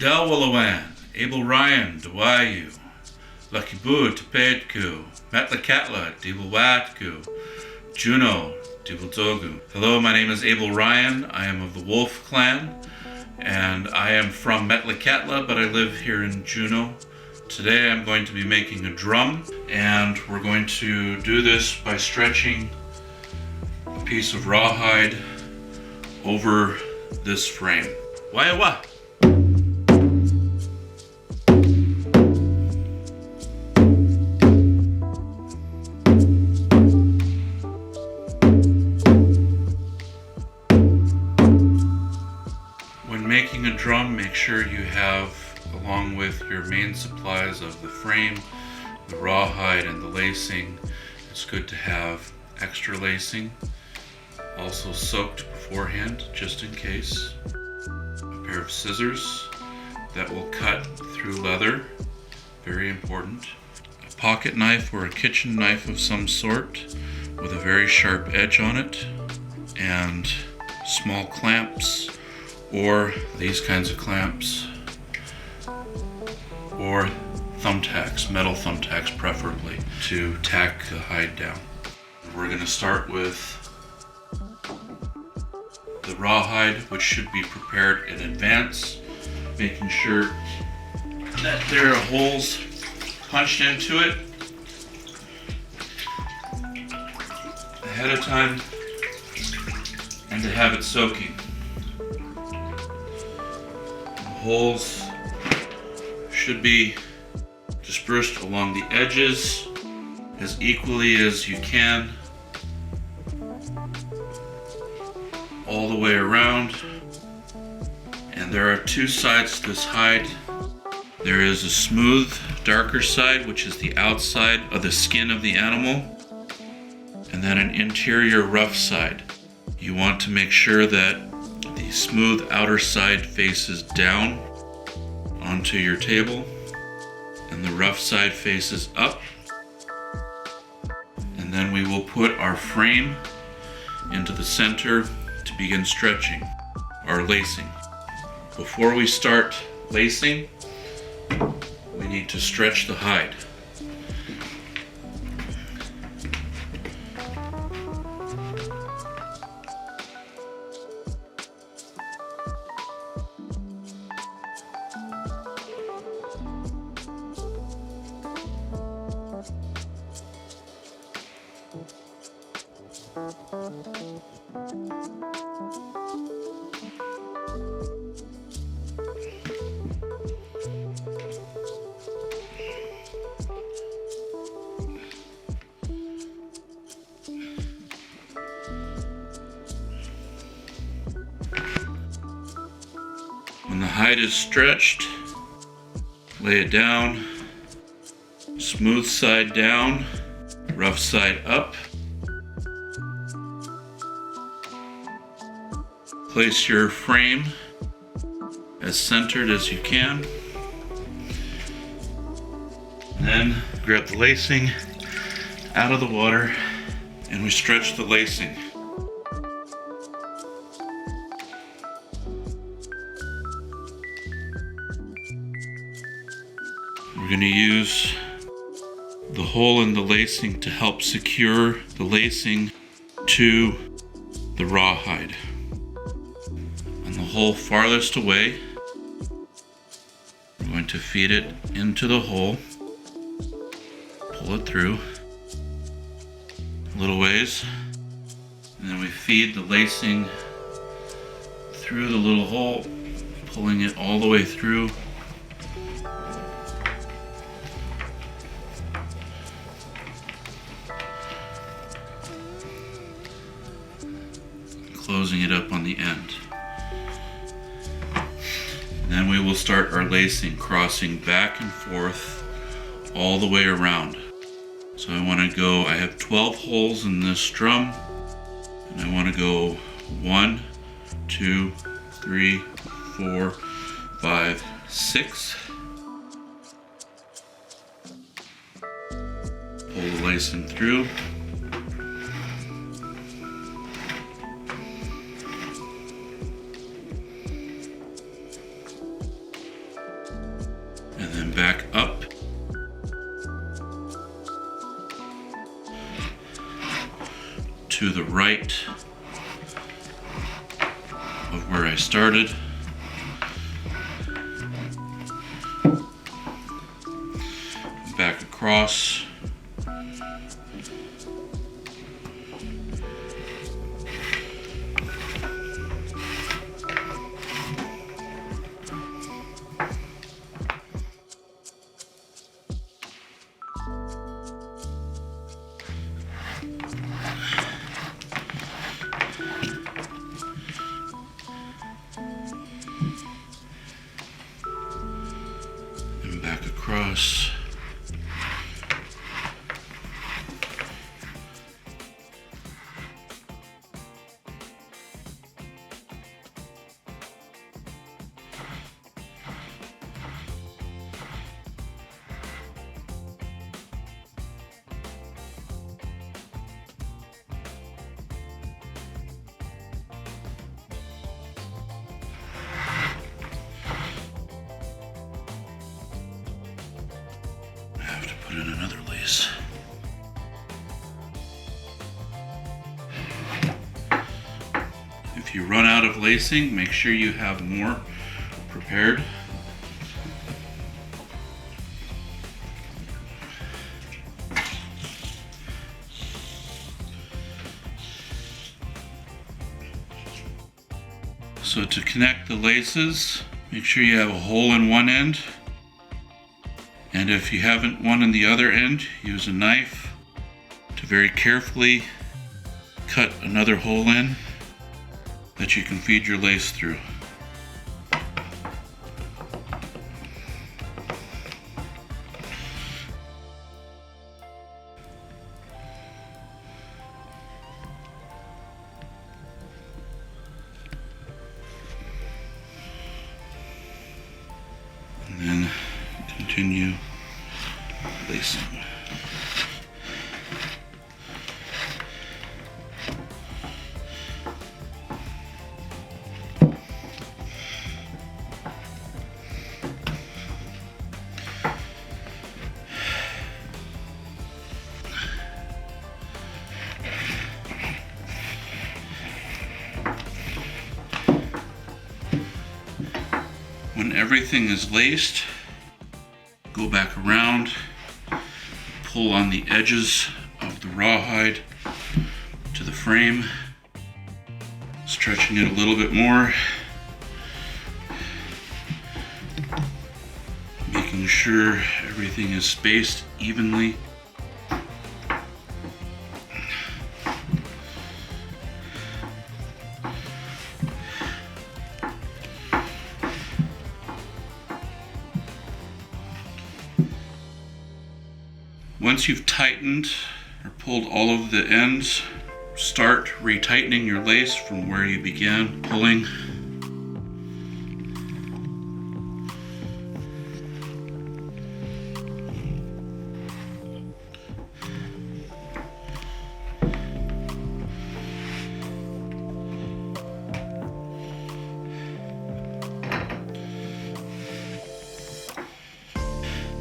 Delwallawan, Abel Ryan, Dawayu, Lucky Boo, Tepedku, Metlakatla, Diwawatku, Juno, Diwaldogu. Hello, my name is Abel Ryan. I am of the Wolf Clan, and I am from Metlakatla, but I live here in Juneau. Today I'm going to be making a drum, and we're going to do this by stretching a piece of rawhide over this frame. Waiwa! When making a drum, make sure you have, along with your main supplies of the frame, the rawhide and the lacing, it's good to have extra lacing, also soaked beforehand, just in case. A pair of scissors that will cut through leather, very important. A pocket knife or a kitchen knife of some sort with a very sharp edge on it, and small clamps, or these kinds of clamps, or thumbtacks, metal thumbtacks preferably, to tack the hide down. We're going to start with the rawhide, which should be prepared in advance, making sure that there are holes punched into it ahead of time and to have it soaking. The holes should be dispersed along the edges as equally as you can, all the way around. And there are two sides to this hide. There is a smooth, darker side, which is the outside of the skin of the animal, and then an interior rough side. You want to make sure that the smooth outer side faces down onto your table, and the rough side faces up. And then we will put our frame into the center to begin stretching or lacing. Before we start lacing, we need to stretch the hide. When the hide is stretched, lay it down, smooth side down, rough side up. Place your frame as centered as you can. Then grab the lacing out of the water and we stretch the lacing. We're going to use the hole in the lacing to help secure the lacing to the rawhide. On the hole farthest away, we're going to feed it into the hole, pull it through a little ways, and then we feed the lacing through the little hole, pulling it all the way through. Closing it up on the end. And then we will start our lacing, crossing back and forth all the way around. So I have 12 holes in this drum, and I want to go 1, 2, 3, 4, 5, 6. Pull the lacing through. to the right of where I started. Back across. And back across. Put in another lace. If you run out of lacing, make sure you have more prepared. So to connect the laces, make sure you have a hole in one end. And if you haven't one in the other end, use a knife to very carefully cut another hole in that you can feed your lace through. And then continue lacing. When everything is laced, go back around, pull on the edges of the rawhide to the frame, stretching it a little bit more, making sure everything is spaced evenly. Once you've tightened or pulled all of the ends, start retightening your lace from where you began pulling.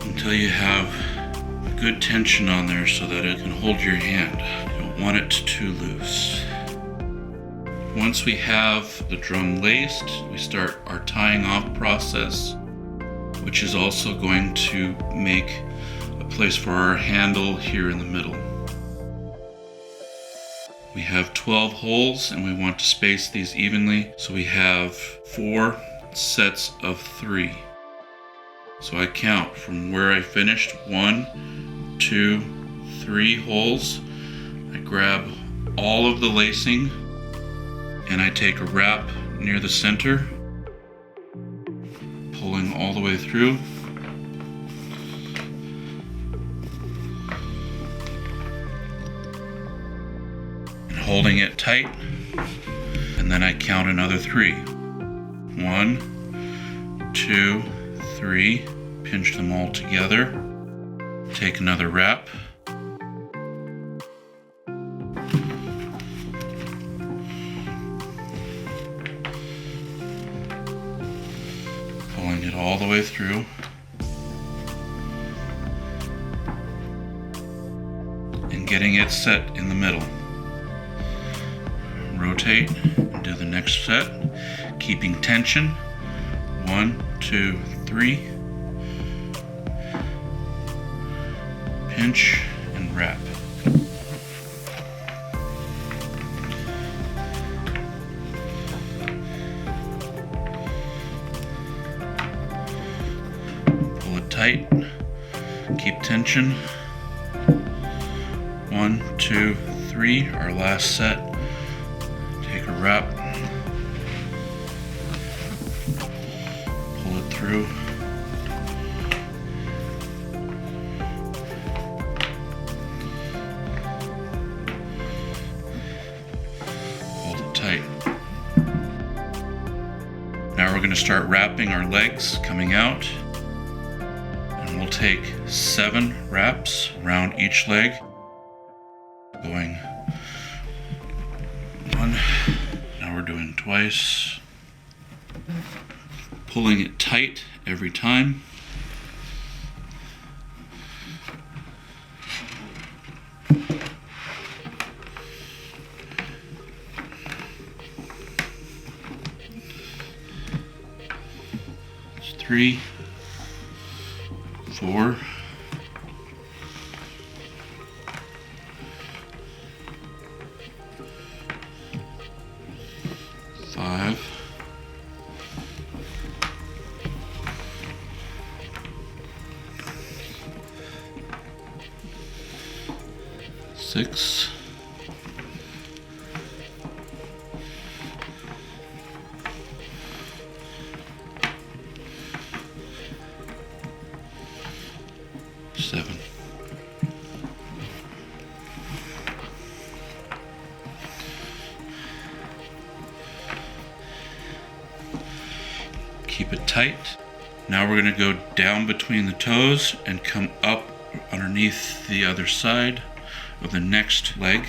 Until you have good tension on there so that it can hold your hand. You don't want it too loose. Once we have the drum laced, we start our tying off process, which is also going to make a place for our handle here in the middle. We have 12 holes and we want to space these evenly, so we have 4 sets of 3. So I count from where I finished 1, 2, 3 holes. I grab all of the lacing and I take a wrap near the center, pulling all the way through. And holding it tight, and then I count another 3. 1, 2, 3, pinch them all together, take another wrap, pulling it all the way through, and getting it set in the middle. rotate and do the next set, keeping tension. 1, 2, 3. Pinch and wrap. Pull it tight. Keep tension. 1, 2, 3. Our last set. Take a wrap. Pull it through. Hold it tight. Now we're going to start wrapping our legs coming out. And we'll take 7 wraps around each leg. Going 1. Now we're doing twice. Pulling it tight every time. It's 3, 4, 5, 6, 7. Keep it tight. Now we're going to go down between the toes and come up underneath the other side of the next leg.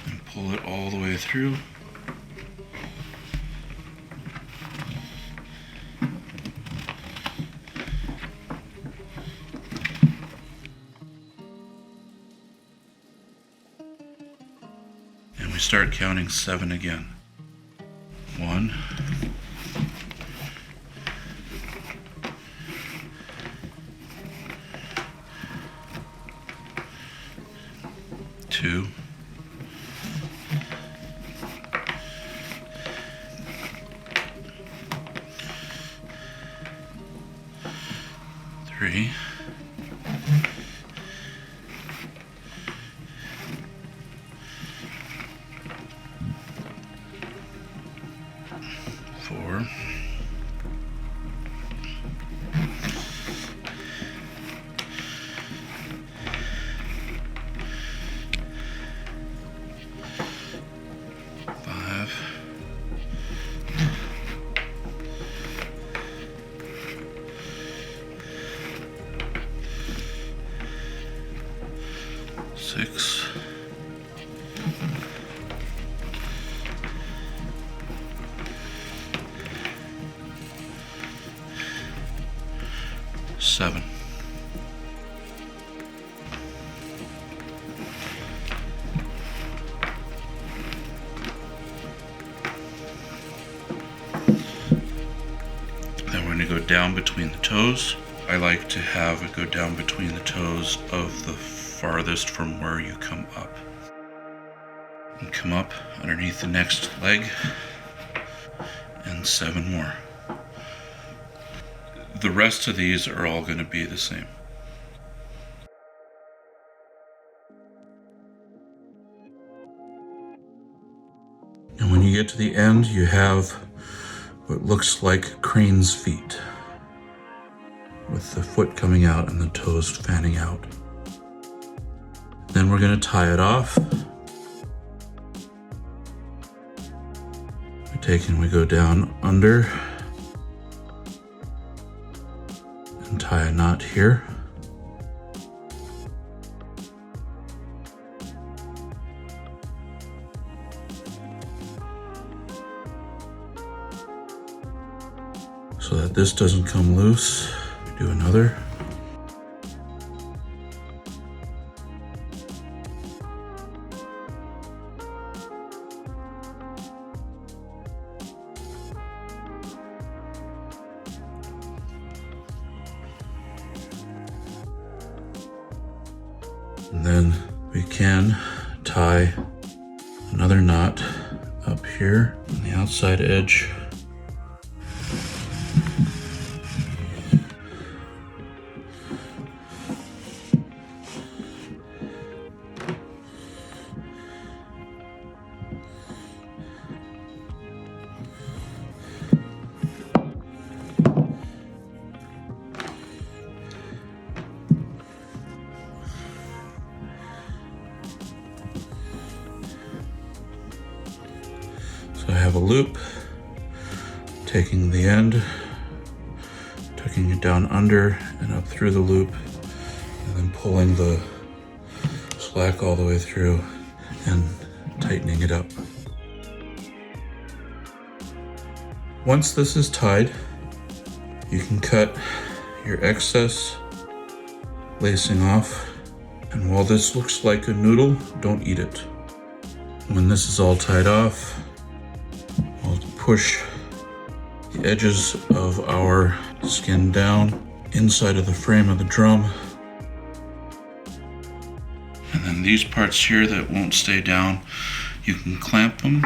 And pull it all the way through. And we start counting 7 again. 1, 2, 3, 4, 5, 6, 7. Then we're going to go down between the toes. I like to have it go down between the toes of the farthest from where you come up. And come up underneath the next leg. And 7 more. The rest of these are all going to be the same. And when you get to the end, you have what looks like crane's feet, with the foot coming out and the toes fanning out. Then we're going to tie it off. We take and we go down under and tie a knot here. So that this doesn't come loose. We do another. And then we can tie another knot up here on the outside edge. So I have a loop, taking the end, tucking it down under and up through the loop, and then pulling the slack all the way through and tightening it up. Once this is tied, you can cut your excess lacing off, and while this looks like a noodle, don't eat it. When this is all tied off, we'll push the edges of our skin down inside of the frame of the drum. And then these parts here that won't stay down, you can clamp them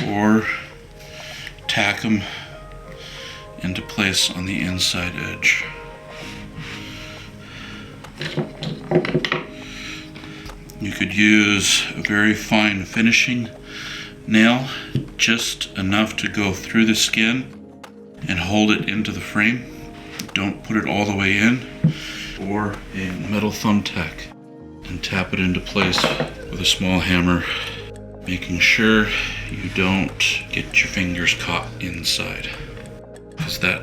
or tack them into place on the inside edge. You could use a very fine finishing nail, just enough to go through the skin and hold it into the frame. Don't put it all the way in, or a metal thumbtack and tap it into place with a small hammer, making sure you don't get your fingers caught inside, because that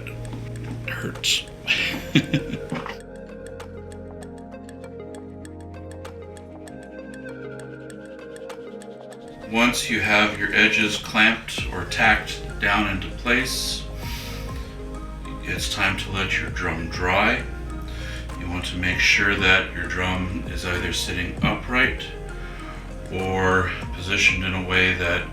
hurts. Once you have your edges clamped or tacked down into place, it's time to let your drum dry. You want to make sure that your drum is either sitting upright or positioned in a way that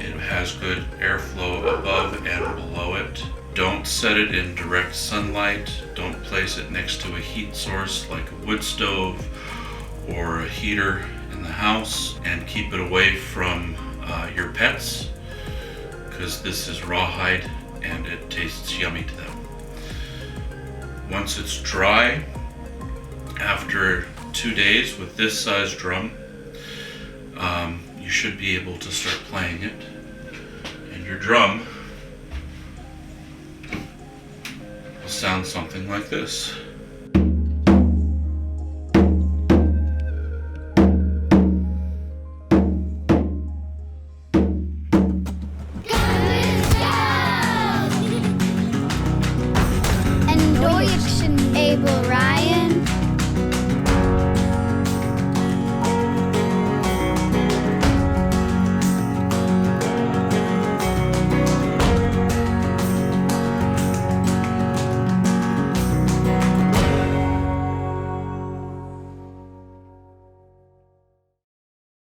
it has good airflow above and below it. Don't set it in direct sunlight. Don't place it next to a heat source like a wood stove or a heater in the house, and keep it away from your pets, because this is rawhide and it tastes yummy to them. Once it's dry, after 2 days with this size drum, you should be able to start playing it, and your drum will sound something like this.